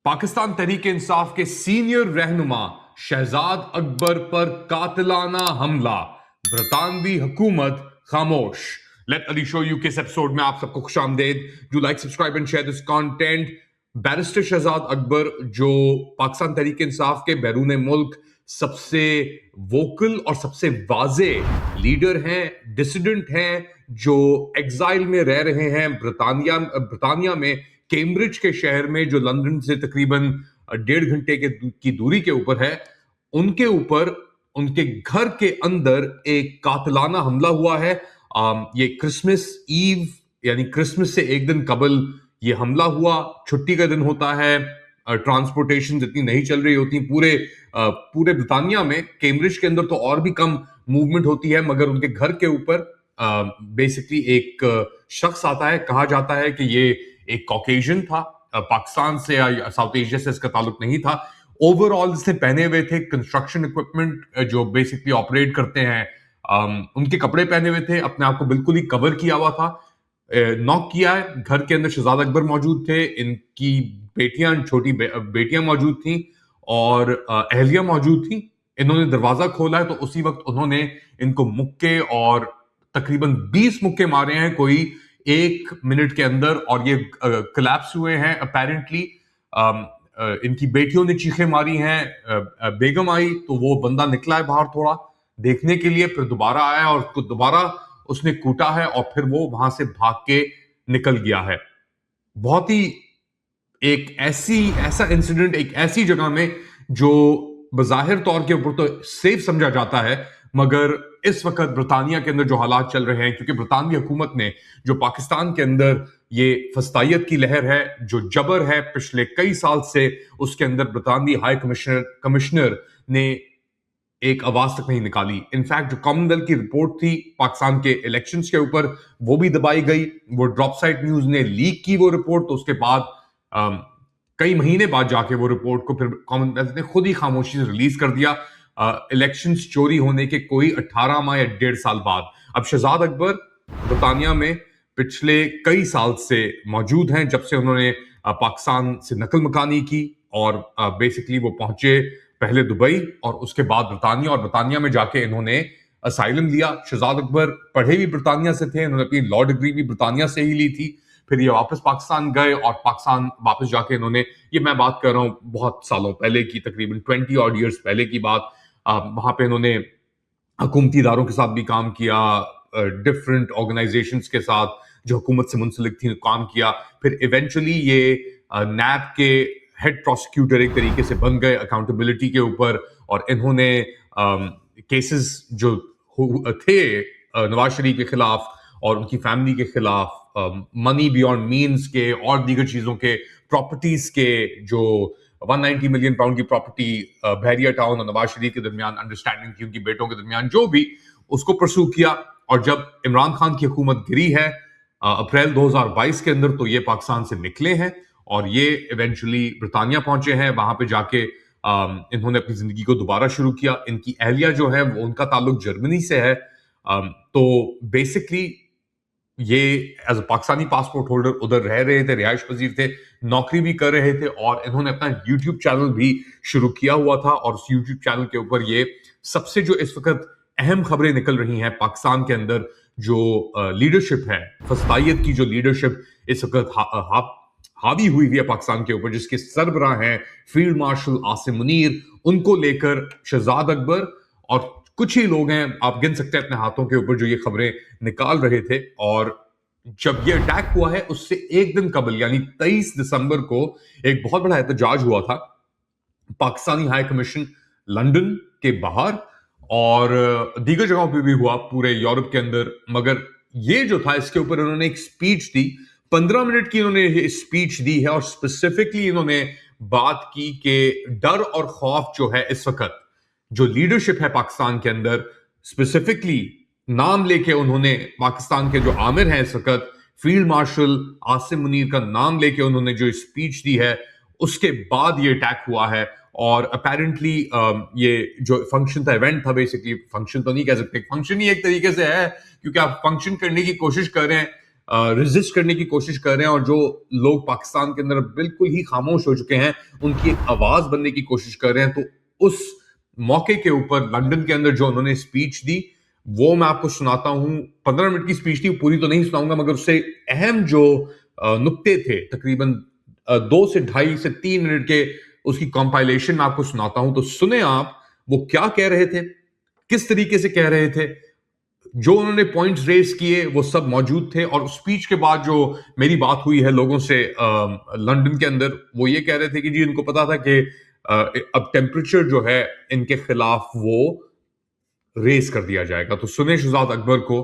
पाकिस्तान तहरीक इंसाफ के सीनियर रहनुमा शहजाद अकबर पर कातिलाना हमला, बरतानवी हुकूमत खामोश। लेट अली शो यू के इस एपिसोड में आप सबको खुशामदेद। Do like, subscribe and share this content. Barrister Shahzad Akbar जो पाकिस्तान तहरीक इंसाफ के बैरून मुल्क सबसे वोकल और सबसे वाजे लीडर हैं, डिसिडेंट हैं, जो एग्जाइल में रह रहे हैं ब्रितानिया में, कैम्ब्रिज के शहर में, जो लंदन से तकरीबन 1.5 घंटे की दूरी के ऊपर है, उनके ऊपर उनके घर के अंदर एक कातिलाना हमला हुआ है। ये क्रिसमस ईव यानी क्रिसमस से एक दिन कबल ये हमला हुआ। छुट्टी का दिन होता है, ट्रांसपोर्टेशन इतनी नहीं चल रही होती पूरे ब्रितानिया में। कैम्ब्रिज के अंदर तो और भी कम मूवमेंट होती है, मगर उनके घर के ऊपर बेसिकली एक शख्स आता है। कहा जाता है कि ये एक कॉकेशियन था, पाकिस्तान से या साउथ एशिया से इसका ताल्लुक नहीं था। ओवरऑल इसने पहने हुए थे कंस्ट्रक्शन इक्विपमेंट जो बेसिकली ऑपरेट करते हैं, उनके कपड़े पहने हुए थे, अपने आप को बिल्कुल ही कवर किया हुआ था। नॉक किया है, घर के अंदर शहजाद अकबर मौजूद थे, इनकी छोटी बेटियां मौजूद थी और अहलिया मौजूद थी। इन्होंने दरवाजा खोला है तो उसी वक्त उन्होंने इनको मुक्के और तकरीबन 20 मुक्के मारे हैं कोई 1 मिनट के अंदर, और ये कोलैप्स हुए हैं अपेरेंटली। इनकी बेटियों ने चीखें मारी हैं। बेगम आई तो वो बंदा निकला है बाहर थोड़ा देखने के लिए, फिर दोबारा आया और उसको दोबारा उसने कूटा है और फिर वो वहां से भाग के निकल गया है। बहुत ही एक ऐसा इंसिडेंट एक ऐसी जगह में जो बज़ाहिर तौर के ऊपर तो सेफ समझा जाता है, मगर इस वक्त ब्रितानिया के अंदर जो हालात चल रहे हैं, क्योंकि ब्रितानवी हुकूमत ने जो पाकिस्तान के अंदर ये फस्तायत की लहर है, जो जबर है पिछले कई साल से, उसके अंदर ब्रितानवी हाई कमिश्नर ने एक आवाज तक नहीं निकाली। इनफैक्ट जो कॉमनवेल्थ की रिपोर्ट थी पाकिस्तान के इलेक्शंस के ऊपर, वो भी दबाई गई। वो ड्रॉप साइट न्यूज ने लीक की वो रिपोर्ट, तो उसके बाद कई महीने बाद जाके वो रिपोर्ट को फिर कॉमनवेल्थ ने खुद ही खामोशी से रिलीज कर दिया, इलेक्शंस चोरी होने के कोई 18 माह या 1.5 साल बाद। अब शहजाद अकबर ब्रितानिया में पिछले कई साल से मौजूद हैं, जब से उन्होंने पाकिस्तान से नकल मकानी की और बेसिकली वो पहुंचे पहले दुबई और उसके बाद ब्रितानिया, और ब्रितानिया में जाके इन्होंने असाइलम लिया। शहजाद अकबर पढ़े भी ब्रितानिया से थे, इन्होंने अपनी लॉ डिग्री भी ब्रितानिया से ही ली थी। फिर ये वापस पाकिस्तान गए और पाकिस्तान वापस जाके इन्होंने, ये मैं बात कर रहा हूँ बहुत सालों पहले की, तकरीबन 20 ऑड ईयर्स पहले की बात, वहां पे इन्होंने हुकूमती इदारों के साथ भी काम किया, डिफरेंट ऑर्गेनाइजेशंस के साथ जो हुकूमत से मुंसलिक थी काम किया। फिर इवेंचुअली ये नैब के हेड प्रोसिक्यूटर एक तरीके से बन गए अकाउंटेबिलिटी के ऊपर, और इन्होंने केसेस जो थे नवाज शरीफ के खिलाफ और उनकी फैमिली के खिलाफ, मनी बियॉन्ड मीन्स के और दीगर चीजों के, प्रॉपर्टीज के, जो 190 मिलियन पाउंड की प्रॉपर्टी बहरिया टाउन और नवाज शरीफ के दरमियान अंडरस्टैंडिंग थी, उनकी बेटों के दरमियान, जो भी, उसको परसू किया। और जब इमरान खान की हुकूमत गिरी है अप्रैल 2022 के अंदर, तो ये पाकिस्तान से निकले हैं और ये इवेंचुअली ब्रितानिया पहुंचे हैं। वहां पे जाके इन्होंने अपनी जिंदगी को दोबारा शुरू किया। इनकी अहलिया जो है वो, उनका ताल्लुक जर्मनी से है। तो बेसिकली ये as a Pakistani passport holder उधर रह रहे थे, रिहाइश पजीर थे, नौकरी भी कर रहे थे, और इन्होंने अपना यूट्यूब चैनल भी शुरू किया हुआ था। और उस यूट्यूब चैनल के ऊपर ये सबसे जो इस वक्त अहम खबरें निकल रही हैं पाकिस्तान के अंदर, जो लीडरशिप है, फस्तायत की जो लीडरशिप इस वक्त हावी हुई है पाकिस्तान के ऊपर, जिसके सरबराह हैं फील्ड मार्शल आसिम मुनीर, उनको लेकर शहजाद अकबर और कुछ ही लोग हैं, आप गिन सकते हैं अपने हाथों के ऊपर, जो ये खबरें निकाल रहे थे। और जब ये अटैक हुआ है उससे एक दिन कबल यानी 23 दिसंबर को एक बहुत बड़ा एहतजाज हुआ था पाकिस्तानी हाई कमीशन लंदन के बाहर, और दीगर जगहों पे भी हुआ पूरे यूरोप के अंदर। मगर ये जो था, इसके ऊपर उन्होंने एक स्पीच दी, 15 मिनट की इन्होंने स्पीच दी है, और स्पेसिफिकली इन्होंने बात की कि डर और खौफ जो है इस वक्त, जो लीडरशिप है पाकिस्तान के अंदर, स्पेसिफिकली नाम लेके उन्होंने पाकिस्तान के जो आमिर हैं इस वक्त, फील्ड मार्शल आसिम मुनीर का नाम लेके उन्होंने जो स्पीच दी है, उसके बाद ये अटैक हुआ है। और अपेरेंटली ये जो फंक्शन था, इवेंट था, बेसिकली फंक्शन तो नहीं कह सकते, फंक्शन ही एक तरीके से है, क्योंकि आप फंक्शन करने की कोशिश कर रहे हैं, रेजिस्ट करने की कोशिश कर रहे हैं और जो लोग पाकिस्तान के अंदर बिल्कुल ही खामोश हो चुके हैं उनकी एक आवाज बनने की कोशिश कर रहे हैं। तो उस मौके के ऊपर लंदन के अंदर जो उन्होंने स्पीच दी वो मैं आपको सुनाता हूं। 15 मिनट की स्पीच थी, पूरी तो नहीं सुनाऊंगा, मगर उससे अहम जो नुक्ते थे तकरीबन 2 से 2.5 से 3 मिनट के उसकी कंपाइलेशन मैं आपको सुनाता हूं। तो सुने आप वो क्या कह रहे थे, किस तरीके से कह रहे थे, जो उन्होंने पॉइंट्स रेस किए वो सब मौजूद थे। और स्पीच के बाद जो मेरी बात हुई है लोगों से लंदन के अंदर, वो ये कह रहे थे कि जी इनको पता था कि अब टेम्परेचर जो है इनके खिलाफ वो रेस कर दिया जाएगा। तो सुने शहजाद अकबर को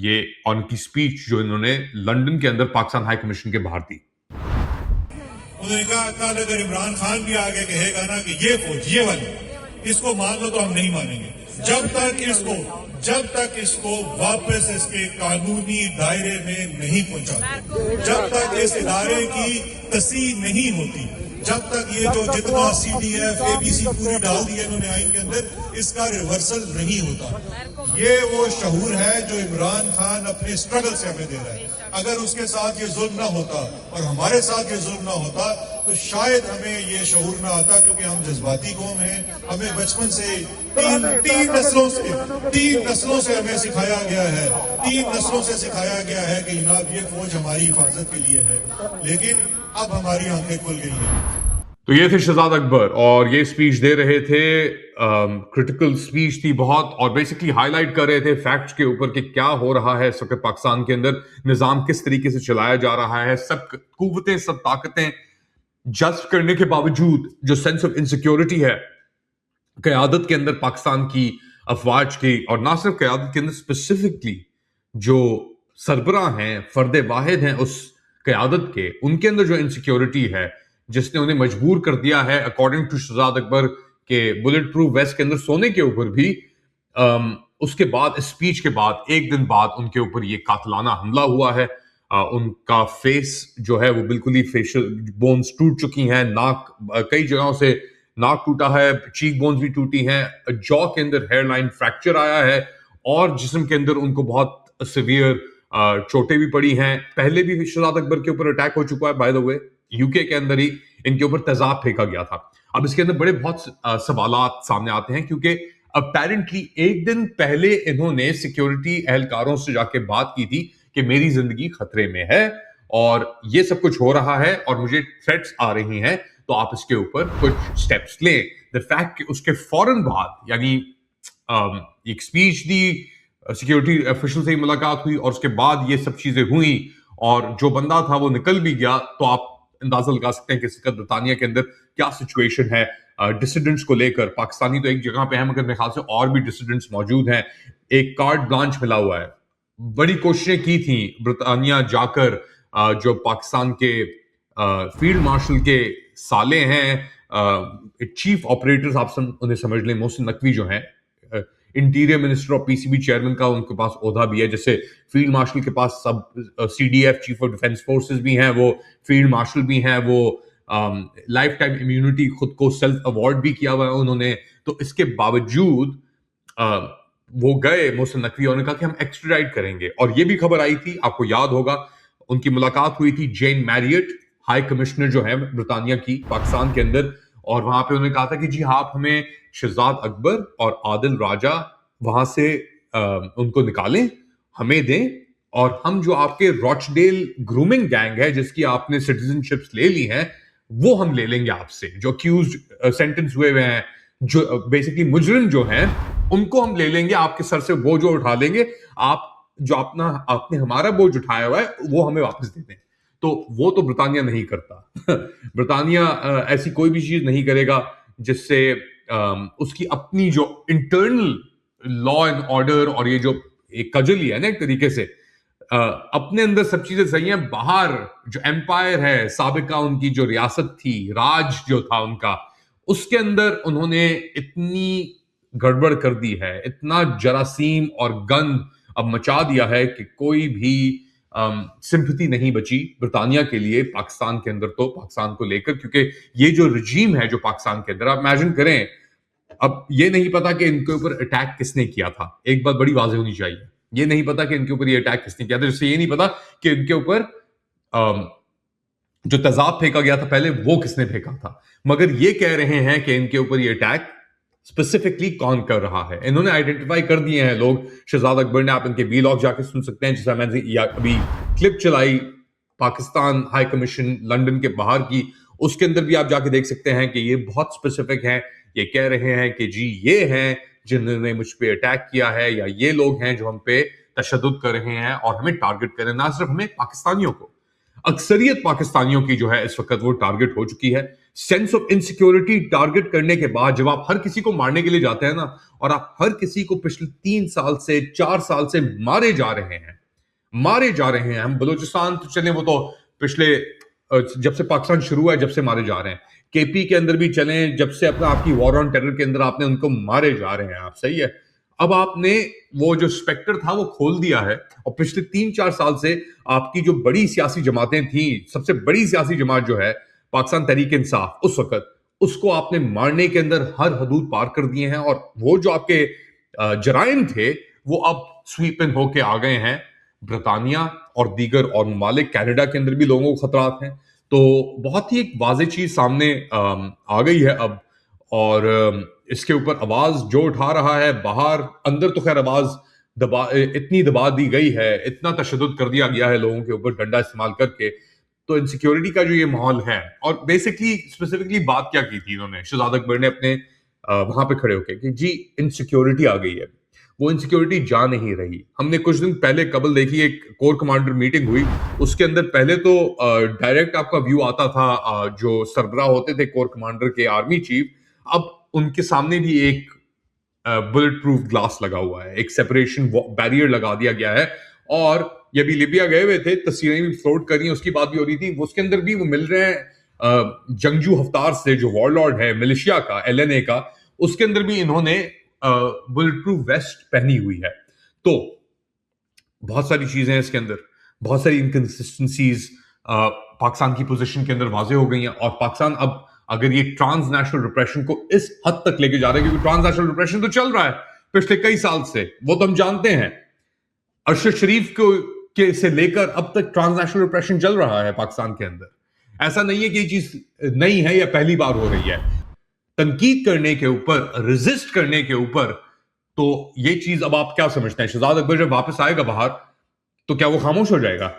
ये उनकी स्पीच जो इन्होंने लंदन के अंदर पाकिस्तान हाई कमीशन के बाहर दी। उन्होंने कहा कल अगर इमरान खान भी आगे कहेगा ना कि ये फौज ये वाली इसको मान लो तो हम नहीं मानेंगे। जब तक इसको वापस इसके कानूनी दायरे में नहीं पहुंचाते, जब तक इस इदारे की तस्दीक नहीं होती, जब तक ये जो जितना CDF ABC पूरी डाल दी है इन्होंने आइन के अंदर, इसका रिवर्सल नहीं होता। ये वो शहूर है जो इमरान खान अपने स्ट्रगल से हमें दे रहा है। अगर उसके साथ ये जुल्म ना होता और हमारे साथ ये जुल्म ना होता तो शायद हमें ये शहूर ना आता, क्योंकि हम जज्बाती कौम हैं। हमें बचपन से तीन नस्लों से हमें सिखाया गया है, 3 नस्लों से सिखाया गया है कि जनाब ये फौज हमारी हिफाजत के लिए है। लेकिन अब हमारी आंखें खुल गई हैं। तो ये थे शहजाद अकबर और ये स्पीच दे रहे थे। क्रिटिकल स्पीच थी बहुत और बेसिकली हाईलाइट कर रहे थे फैक्ट्स के ऊपर कि क्या हो रहा है इस वक्त पाकिस्तान के अंदर, निजाम किस तरीके से चलाया जा रहा है। सब कुव्वतें, सब ताकतें जस्ट करने के बावजूद जो सेंस ऑफ इनसिक्योरिटी है क़यादत के अंदर पाकिस्तान की, अफवाज की, और ना सिर्फ क़यादत के अंदर, स्पेसिफिकली जो सरबराह हैं, फर्द वाहिद हैं उस क़यादत के, उनके अंदर जो इनसिक्योरिटी है जिसने उन्हें मजबूर कर दिया है अकॉर्डिंग टू शहजाद अकबर के बुलेट प्रूफ वेस्ट के अंदर सोने के ऊपर भी। उसके बाद स्पीच के बाद एक दिन बाद उनके ऊपर ये कातलाना हमला हुआ है। उनका फेस जो है वो बिल्कुल ही फेशियल बोन्स टूट चुकी हैं, नाक कई जगहों से नाक टूटा है, चीक बोन्स भी टूटी हैं, जॉ के अंदर हेयरलाइन फ्रैक्चर आया है और जिस्म के अंदर उनको बहुत सिवियर चोटें भी पड़ी हैं। पहले भी शहजाद अकबर के ऊपर अटैक हो चुका है, बाय द वे यूके के अंदर ही इनके ऊपर तेजाब फेंका गया था। अब इसके अंदर बड़े बहुत सवालात सामने आते हैं क्योंकि अपेरेंटली एक दिन पहले इन्होंने सिक्योरिटी एहलकारों से जाके बात की थी कि मेरी जिंदगी खतरे में है और ये सब कुछ हो रहा है और मुझे थ्रेट्स आ रही हैं, तो आप इसके ऊपर कुछ स्टेप्स लें। द फैक्ट कि उसके फौरन बाद यानी एक स्पीच दी, सिक्योरिटी ऑफिशियल से ही मुलाकात हुई और उसके बाद ये सब चीजें हुई और जो बंदा था वो निकल भी गया, तो आप अंदाजा लगा सकते हैं कि इस वक्त ब्रिटानिया के अंदर क्या सिचुएशन है डिसिडेंट्स को लेकर। पाकिस्तानी तो एक जगह पे है मगर मेरे ख्याल से और भी डिसिडेंट्स मौजूद हैं। एक कार्ड ब्लांच मिला हुआ है। बड़ी कोशिशें की थी ब्रिटानिया जाकर, जो पाकिस्तान के फील्ड मार्शल के साले हैं, चीफ ऑपरेटर्स आप उन्हें समझ लें, मोहसिन नकवी जो हैं, इंटीरियर मिनिस्टर और PCB चेयरमैन का उनके पास ओहदा भी है। जैसे फील्ड मार्शल के पास सब CDF chief of defence forces भी हैं, वो फील्ड मार्शल भी हैं, वो लाइफ टाइम इम्यूनिटी खुद को सेल्फ अवार्ड भी किया हुआ है उन्होंने। तो इसके बावजूद वो गए मोहसिन नकवी, उन्होंने कहा कि हम एक्स्ट्राडाइट करेंगे। और ये भी खबर आई थी, आपको याद होगा, उनकी मुलाकात हुई थी जेन मैरियट, हाई कमिश्नर जो है ब्रिटानिया की पाकिस्तान के अंदर, और वहां पे उन्होंने कहा था कि जी आप हमें शहजाद अकबर और आदिल राजा वहां से उनको निकालें, हमें दें, और हम जो आपके रॉचडेल ग्रूमिंग गैंग है जिसकी आपने सिटीजनशिप्स ले ली हैं वो हम ले लेंगे आपसे, जो अक्यूज सेंटेंस हुए हुए हैं, जो बेसिकली मुजरिम जो हैं उनको हम ले लेंगे, आपके सर से बोझ उठा लेंगे, आप जो आपने हमारा बोझ उठाया हुआ है वो हमें वापस दे दें। तो वो तो ब्रिटानिया नहीं करता। ब्रिटानिया ऐसी कोई भी चीज नहीं करेगा जिससे उसकी अपनी जो इंटरनल लॉ एंड ऑर्डर और ये जो एक कजली है ना एक तरीके से, अपने अंदर सब चीजें सही हैं, बाहर जो एम्पायर है, साबिका उनकी जो रियासत थी, राज जो था उनका, उसके अंदर उन्होंने इतनी गड़बड़ कर दी है, इतना जरासीम और गंद अब मचा दिया है कि कोई भी सिंपैथी नहीं बची ब्रिटानिया के लिए पाकिस्तान के अंदर, तो पाकिस्तान को लेकर, क्योंकि ये जो रजीम है जो पाकिस्तान के अंदर, आप इमेजिन करें, अब ये नहीं पता कि इनके ऊपर अटैक किसने किया था। एक बात बड़ी वाज़ेह होनी चाहिए, ये नहीं पता कि इनके ऊपर ये अटैक किसने किया था, जिससे ये नहीं पता कि इनके ऊपर जो तेजाब फेंका गया था पहले वो किसने फेंका था। मगर ये कह रहे हैं कि इनके ऊपर ये अटैक स्पेसिफिकली कौन कर रहा है। इन्होंने आइडेंटिफाई कर दिए हैं लोग, शहजाद अकबर ने, आप इनके वीलॉग जाके सुन सकते हैं, जैसा मैंने अभी क्लिप चलाई पाकिस्तान हाई कमीशन लंदन के बाहर की, उसके अंदर भी आप जाके देख सकते हैं कि ये बहुत स्पेसिफिक हैं। ये कह रहे हैं कि जी ये हैं जिन्होंने मुझ पे अटैक किया है, या ये लोग हैं जो हम पे तशद्दुद कर रहे हैं और हमें टारगेट कर रहे हैं। ना सिर्फ हमें, पाकिस्तानियों को, अक्सरियत पाकिस्तानियों की जो है इस वक्त वो टारगेट हो चुकी है। सेंस ऑफ इनसिक्योरिटी टारगेट करने के बाद जब आप हर किसी को मारने के लिए जाते हैं ना, और आप हर किसी को पिछले 3 साल से 4 साल से मारे जा रहे हैं, हम बलूचिस्तान तो चले, वो तो पिछले जब से पाकिस्तान शुरू हुआ है जब से मारे जा रहे हैं। केपी के अंदर भी चलें, जब से अपना आपकी वॉर ऑन टेरर के अंदर आपने उनको मारे जा रहे हैं आप, सही है। अब आपने वो जो स्पेक्टर था वो खोल दिया है, और पिछले 3-4 साल से आपकी जो बड़ी सियासी जमातें थी, सबसे बड़ी सियासी जमात जो है पाकिस्तान तहरीक इंसाफ, उस वक्त उसको आपने मारने के अंदर हर हदूद पार कर दिए हैं, और वो जो आपके जराइम थे वो अब स्वीप इन होके आ गए हैं ब्रिटानिया और दीगर और ममालिक, कनाडा के अंदर भी लोगों को खतरात हैं। तो बहुत ही एक वाज़ेह चीज सामने आ गई है अब, और इसके ऊपर आवाज जो उठा रहा है बाहर, अंदर तो खैर आवाज इतनी दबा दी गई है, इतना तशद्दुद कर दिया गया है लोगों के ऊपर डंडा इस्तेमाल करके। तो इनसिक्योरिटी का जो ये माहौल है, और बेसिकली स्पेसिफिकली बात क्या की थी इन्होंने, शहजाद अकबर ने अपने वहां पे खड़े होकर कि जी इनसिक्योरिटी आ गई है। वो इनसिक्योरिटी जा नहीं रही। हमने कुछ दिन पहले कबल देखी, एक कोर कमांडर मीटिंग हुई, उसके अंदर पहले तो डायरेक्ट आपका व्यू आता था जो सरबराह होते थे कोर कमांडर के, आर्मी चीफ, अब उनके सामने भी एक बुलेट प्रूफ ग्लास लगा हुआ है, एक सेपरेशन बैरियर लगा दिया गया है। और ये भी लिबिया गए हुए थे, तस्वीरें भी फ्लोट कर रही हैं, उसकी बात भी हो रही थी, उसके अंदर भी वो मिल रहे हैं जंगजू हफ्तार से, जो वॉरलॉर्ड है मिलिशिया का, एलएनए का, उसके अंदर भी इन्होंने बुलेट प्रूफ वेस्ट पहनी हुई है। तो बहुत सारी चीजें हैं इसके अंदर, बहुत सारी इनकंसिस्टेंसीज पाकिस्तान की पोजीशन के अंदर वाजे हो गई हैं। और पाकिस्तान अब अगर ये ट्रांसनेशनल रिप्रेशन को इस हद तक लेके जा रहा है, क्योंकि ट्रांसनेशनल रिप्रेशन तो चल रहा है पिछले कई साल से, वो तो हम जानते हैं, अरशद शरीफ को के से लेकर अब तक ट्रांसनेशनल रिप्रेशन चल रहा है पाकिस्तान के अंदर। ऐसा नहीं है कि ये चीज नई है या पहली बार हो रही है। तनकीद करने के ऊपर, रेजिस्ट करने के ऊपर, तो ये चीज अब आप क्या समझते हैं, शहजाद अकबर जब वापस आएगा बाहर तो क्या वो खामोश हो जाएगा?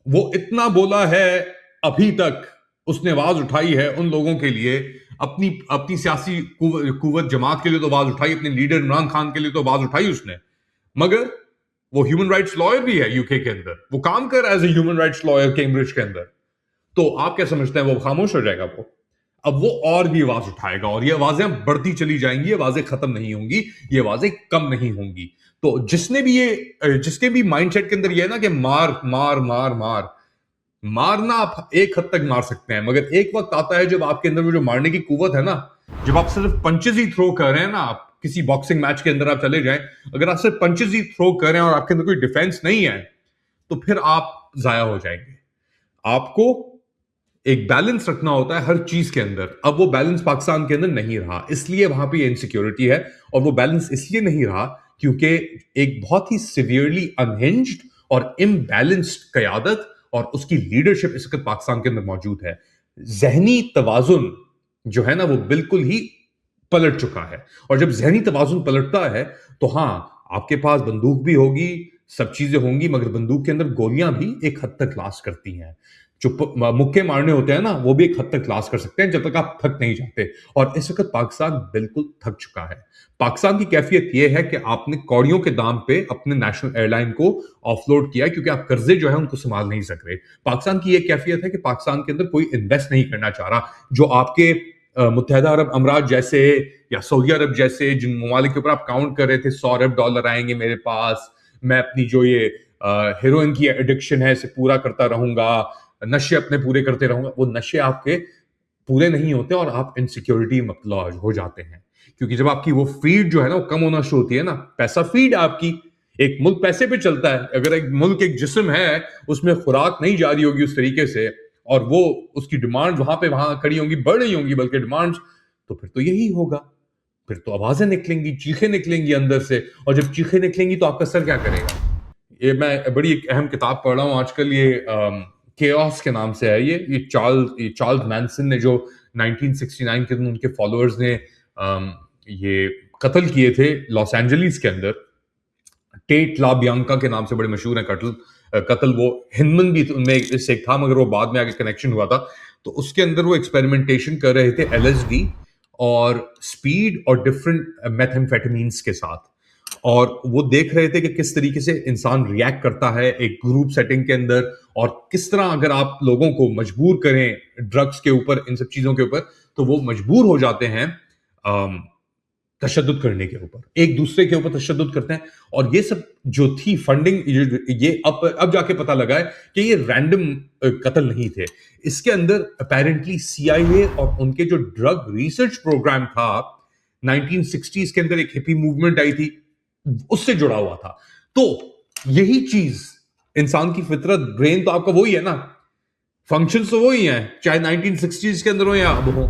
वो इतना बोला है अभी तक, उसने आवाज उठाई है उन लोगों के लिए, अपनी अपनी सियासी कुव्वत जमात के लिए तो आवाज उठाई, अपने लीडर इमरान खान के लिए तो आवाज उठाई उसने, मगर वो ह्यूमन राइट्स लॉयर भी है यूके के अंदर, वो काम कर रहा है as a human rights lawyer Cambridge के अंदर। तो आप क्या समझते हैं वो खामोश हो जाएगा? वो अब वो और भी आवाज उठाएगा, और ये आवाजें बढ़ती चली जाएंगी, ये आवाजें खत्म नहीं होंगी, ये आवाजें कम नहीं होंगी। तो जिसने भी ये, जिसके भी माइंडसेट के अंदर ये है ना कि मार मार मार मार, मारना आप एक हद तक मार सकते हैं, मगर एक वक्त आता है जब आपके अंदर वो जो मारने की कुव्वत है ना, जब आप सिर्फ पंचेस ही थ्रो कर रहे हैं ना, आप किसी बॉक्सिंग मैच के अंदर आप चले जाएं, अगर आप सिर्फ पंचेस ही थ्रो कर रहे हैं और आपके अंदर कोई डिफेंस नहीं है, तो फिर आप जाया हो जाएंगे। आपको एक बैलेंस रखना होता है हर चीज के अंदर। अब वो बैलेंस पाकिस्तान के अंदर नहीं रहा, इसलिए वहां पे इनसिक्योरिटी है। और वो बैलेंस इसलिए नहीं रहा क्योंकि एक बहुत ही सिवियरली अनहिंज्ड और इम्बैलेंस्ड कयादत और उसकी लीडरशिप इस वक्त पाकिस्तान के अंदर मौजूद है। जहनी तवाजुन जो है ना, वो बिल्कुल ही पलट चुका है। और जब जहनी तवाजुन पलटता है तो हाँ, आपके पास बंदूक भी होगी, सब चीजें होंगी, मगर बंदूक के अंदर गोलियां भी एक हद तक लास्ट करती हैं। जो मुक्के मारने होते हैं ना, वो भी एक हद तक लास्ट कर सकते हैं जब तक आप थक नहीं जाते। और इस वक्त पाकिस्तान बिल्कुल थक चुका है। पाकिस्तान की कैफियत यह है कि आपने कौड़ियों के दाम पे अपने नेशनल एयरलाइन को ऑफलोड किया, क्योंकि आप कर्जे जो है उनको संभाल नहीं सक रहे। पाकिस्तान की यह कैफियत है कि पाकिस्तान के अंदर कोई इन्वेस्ट नहीं करना चाह रहा। जो आपके मुत्तहदा अरब अमरात जैसे या सऊदी अरब जैसे जिन ममालिक के ऊपर आप काउंट कर रहे थे, $100 अरब आएंगे मेरे पास, मैं अपनी जो ये हेरोइन की एडिक्शन है इसे पूरा करता रहूंगा, नशे अपने पूरे करते रहूंगा, वो नशे आपके पूरे नहीं होते और आप इनसिक्योरिटी मुबतला हो जाते हैं। क्योंकि जब आपकी वो फीड जो है ना वो कम होना शुरू होती है ना, पैसा फीड आपकी, एक मुल्क पैसे पे चलता है। अगर एक मुल्क एक जिस्म है, उसमें खुराक नहीं जा रही होगी उस तरीके से, और वो उसकी डिमांड वहां खड़ी होंगी, बढ़ रही होंगी बल्कि डिमांड्स, तो फिर तो यही होगा। फिर तो आवाजें निकलेंगी, चीखें निकलेंगी अंदर से, और जब चीखें निकलेंगी तो आपका सर क्या करेगा? ये मैं बड़ी एक अहम किताब पढ़ रहा हूँ आजकल, ये केओस के नाम से है। ये चार्ल्स मैनसन ने, जो 1969 के दिन उनके फॉलोअर्स ने ये कत्ल किए थे लॉस एंजलिस के अंदर। टेट ला बियांका के नाम से बड़े मशहूर है कत्ल। वो हिंदमन भी उनमें से एक था, मगर वो बाद में आगे कनेक्शन हुआ था। तो उसके अंदर वो एक्सपेरिमेंटेशन कर रहे थे एलएसडी और स्पीड और डिफरेंट मेथाम्फेटामीन्स के साथ, और वो देख रहे थे कि किस तरीके से इंसान रिएक्ट करता है एक ग्रुप सेटिंग के अंदर, और किस तरह अगर आप लोगों को मजबूर करें ड्रग्स के ऊपर, इन सब चीजों के ऊपर, तो वो मजबूर हो जाते हैं तशद्दुद करने के ऊपर, एक दूसरे के ऊपर तशद्दुद करते हैं। और ये सब जो थी फंडिंग, ये अब जाके पता लगा है कि ये रैंडम कत्ल नहीं थे। इसके अंदर अपेरेंटली सीआईए और उनके जो ड्रग रिसर्च प्रोग्राम था 1960s के अंदर, एक हिपी मूवमेंट आई थी, उससे जुड़ा हुआ था। तो यही चीज इंसान की फितरत, ब्रेन तो आपका वही है ना, फंक्शंस तो वही हैं, चाहे 1960s के अंदर हो या अब हो।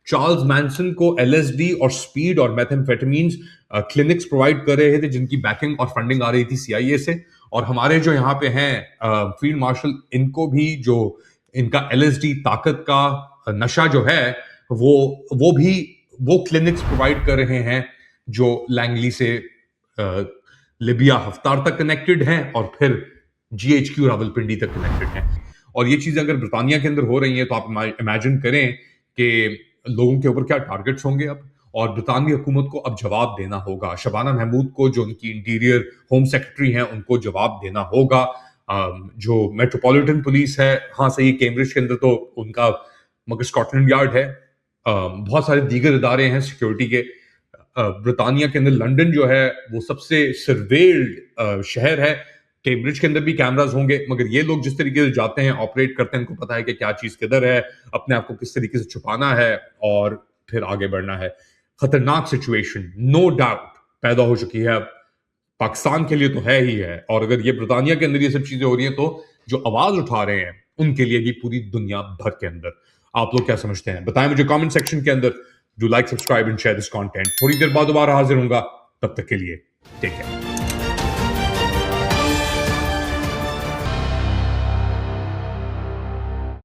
चार्ल्स मैनसन को एलएसडी और स्पीड और मेथाम्फेटामीन्स क्लिनिक्स प्रोवाइड कर रहे थे, जिनकी बैकिंग और फंडिंग आ रही थी सीआईए से। और हमारे जो यहाँ पे हैं फील्ड मार्शल, इनको भी जो इनका एलएसडी ताकत का नशा जो है, वो भी वो क्लिनिक्स प्रोवाइड कर रहे हैं जो लैंगली से लिबिया हफ्तार तक कनेक्टेड हैं, और फिर जीएचक्यू रावलपिंडी तक कनेक्टेड हैं। और ये चीजें अगर ब्रिटानिया के अंदर हो रही हैं, तो आप इमेजिन करें कि लोगों के ऊपर क्या टारगेट्स होंगे अब। और ब्रितानी हुकूमत को अब जवाब देना होगा। शबाना महमूद को, जो उनकी इंटीरियर होम सेक्रेटरी हैं, उनको जवाब देना होगा। जो मेट्रोपॉलिटन पुलिस है, हाँ सही, कैम्ब्रिज के अंदर तो उनका, मगर स्कॉटलैंड यार्ड है, बहुत सारे दीगर इदारे हैं सिक्योरिटी के। ब्रिटानिया के अंदर लंदन जो है वो सबसे सर्वेल्ड शहर है। कैम्ब्रिज के अंदर भी कैमरास होंगे, मगर ये लोग जिस तरीके से जाते हैं, ऑपरेट करते हैं, उनको पता है कि क्या चीज किधर है, अपने आप को किस तरीके से छुपाना है और फिर आगे बढ़ना है। खतरनाक सिचुएशन नो डाउट पैदा हो चुकी है अब, पाकिस्तान के लिए तो है ही है, और अगर ये ब्रिटानिया के अंदर ये सब चीजें हो रही हैं, तो जो आवाज उठा रहे हैं उनके लिए भी पूरी दुनिया भर के अंदर। आप लोग क्या समझते हैं, बताएं मुझे कमेंट सेक्शन के अंदर। Do like, subscribe and share this content. थोड़ी देर बाद दोबारा हाजिर होऊंगा, तब तक के लिए टेक केयर।